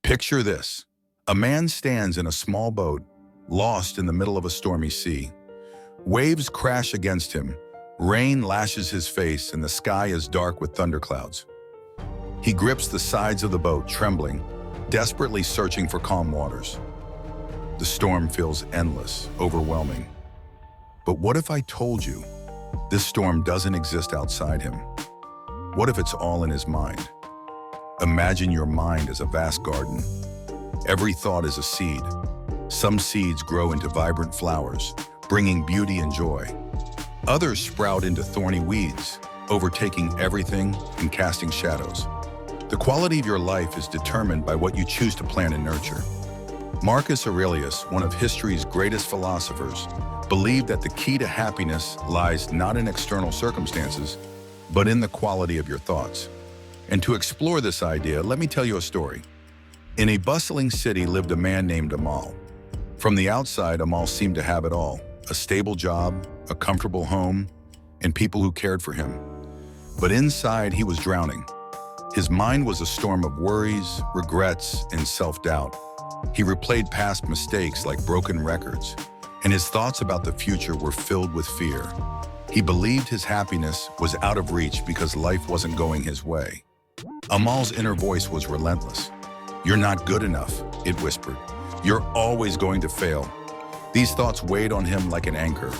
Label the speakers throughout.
Speaker 1: Picture this. A man stands in a small boat, lost in the middle of a stormy sea. Waves crash against him, rain lashes his face, and the sky is dark with thunderclouds. He grips the sides of the boat, trembling, desperately searching for calm waters. The storm feels endless, overwhelming. But what if I told you this storm doesn't exist outside him? What if it's all in his mind? Imagine your mind as a vast garden. Every thought is a seed. Some seeds grow into vibrant flowers, bringing beauty and joy. Others sprout into thorny weeds, overtaking everything and casting shadows. The quality of your life is determined by what you choose to plant and nurture. Marcus Aurelius, one of history's greatest philosophers, believed that the key to happiness lies not in external circumstances, but in the quality of your thoughts. And to explore this idea, let me tell you a story. In a bustling city lived a man named Amal. From the outside, Amal seemed to have it all: a stable job, a comfortable home, and people who cared for him. But inside, he was drowning. His mind was a storm of worries, regrets, and self-doubt. He replayed past mistakes like broken records, and his thoughts about the future were filled with fear. He believed his happiness was out of reach because life wasn't going his way. Amal's inner voice was relentless. "You're not good enough," it whispered. "You're always going to fail." These thoughts weighed on him like an anchor,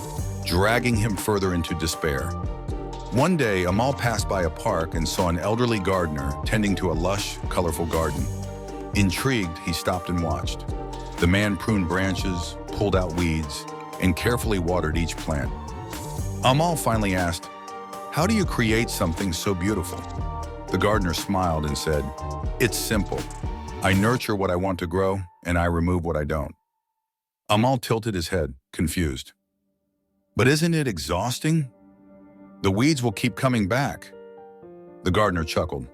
Speaker 1: dragging him further into despair. One day, Amal passed by a park and saw an elderly gardener tending to a lush, colorful garden. Intrigued, he stopped and watched. The man pruned branches, pulled out weeds, and carefully watered each plant. Amal finally asked, "How do you create something so beautiful?" The gardener smiled and said, "It's simple. I nurture what I want to grow, and I remove what I don't." Amal tilted his head, confused. "But isn't it exhausting? The weeds will keep coming back." The gardener chuckled.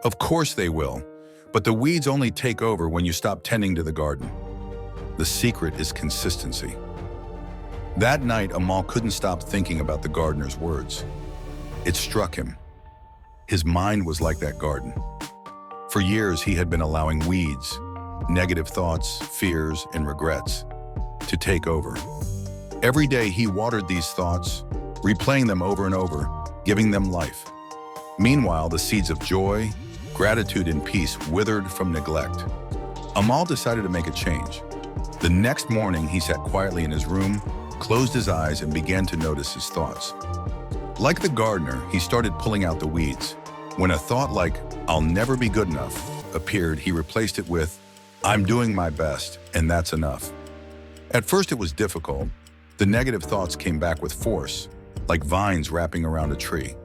Speaker 1: "Of course they will, but the weeds only take over when you stop tending to the garden. The secret is consistency." That night, Amal couldn't stop thinking about the gardener's words. It struck him. His mind was like that garden. For years, he had been allowing weeds, negative thoughts, fears, and regrets to take over. Every day, he watered these thoughts, replaying them over and over, giving them life. Meanwhile, the seeds of joy, gratitude, and peace withered from neglect. Amal decided to make a change. The next morning, he sat quietly in his room, closed his eyes, and began to notice his thoughts. Like the gardener, he started pulling out the weeds. When a thought like, "I'll never be good enough," appeared, he replaced it with, "I'm doing my best, and that's enough." At first, it was difficult. The negative thoughts came back with force, like vines wrapping around a tree.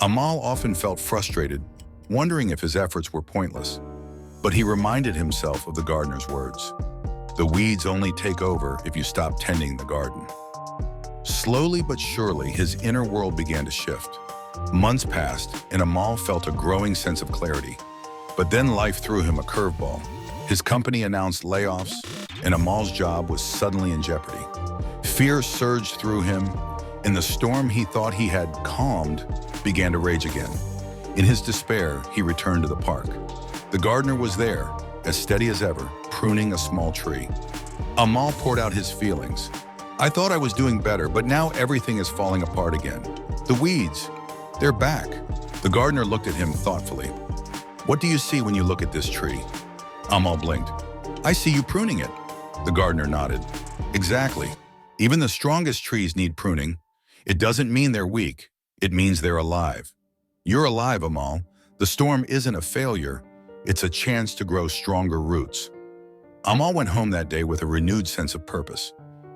Speaker 1: Amal often felt frustrated, wondering if his efforts were pointless. But he reminded himself of the gardener's words. The weeds only take over if you stop tending the garden. Slowly but surely, his inner world began to shift. Months passed, and Amal felt a growing sense of clarity. But then life threw him a curveball. His company announced layoffs, and Amal's job was suddenly in jeopardy. Fear surged through him, and the storm he thought he had calmed began to rage again. In his despair, he returned to the park. The gardener was there, as steady as ever, pruning a small tree. Amal poured out his feelings. "I thought I was doing better, but now everything is falling apart again. The weeds, they're back." The gardener looked at him thoughtfully. "What do you see when you look at this tree?" Amal blinked. "I see you pruning it." The gardener nodded. "Exactly. Even the strongest trees need pruning. It doesn't mean they're weak. It means they're alive. You're alive, Amal. The storm isn't a failure. It's a chance to grow stronger roots." Amal went home that day with a renewed sense of purpose.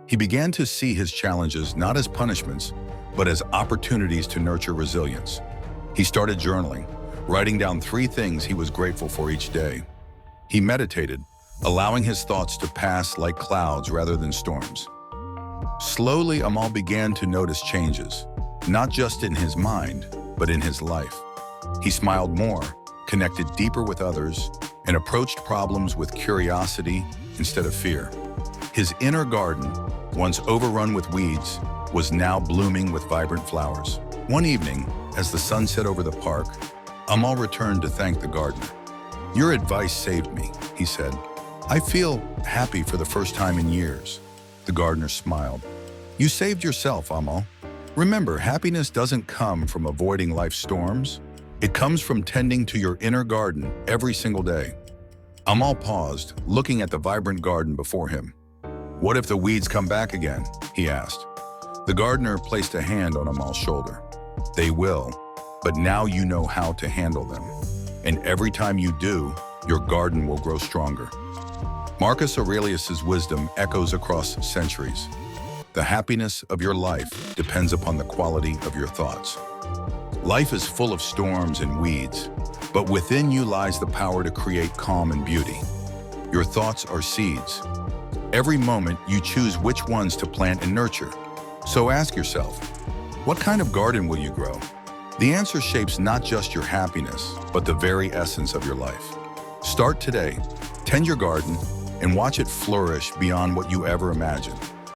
Speaker 1: He began to see his challenges not as punishments, but as opportunities to nurture resilience. He started journaling, writing down 3 things he was grateful for each day. He meditated, allowing his thoughts to pass like clouds rather than storms. Slowly, Amal began to notice changes, not just in his mind, but in his life. He smiled more, connected deeper with others, and approached problems with curiosity instead of fear. His inner garden, once overrun with weeds, was now blooming with vibrant flowers. One evening, as the sun set over the park, Amal returned to thank the gardener. "Your advice saved me," he said. "I feel happy for the first time in years." The gardener smiled. "You saved yourself, Amal. Remember, happiness doesn't come from avoiding life's storms. It comes from tending to your inner garden every single day." Amal paused, looking at the vibrant garden before him. "What if the weeds come back again?" he asked. The gardener placed a hand on Amal's shoulder. "They will, but now you know how to handle them. And every time you do, your garden will grow stronger." Marcus Aurelius' wisdom echoes across centuries. The happiness of your life depends upon the quality of your thoughts. Life is full of storms and weeds, but within you lies the power to create calm and beauty. Your thoughts are seeds. Every moment you choose which ones to plant and nurture. So ask yourself, what kind of garden will you grow? The answer shapes not just your happiness, but the very essence of your life. Start today, tend your garden, and watch it flourish beyond what you ever imagined.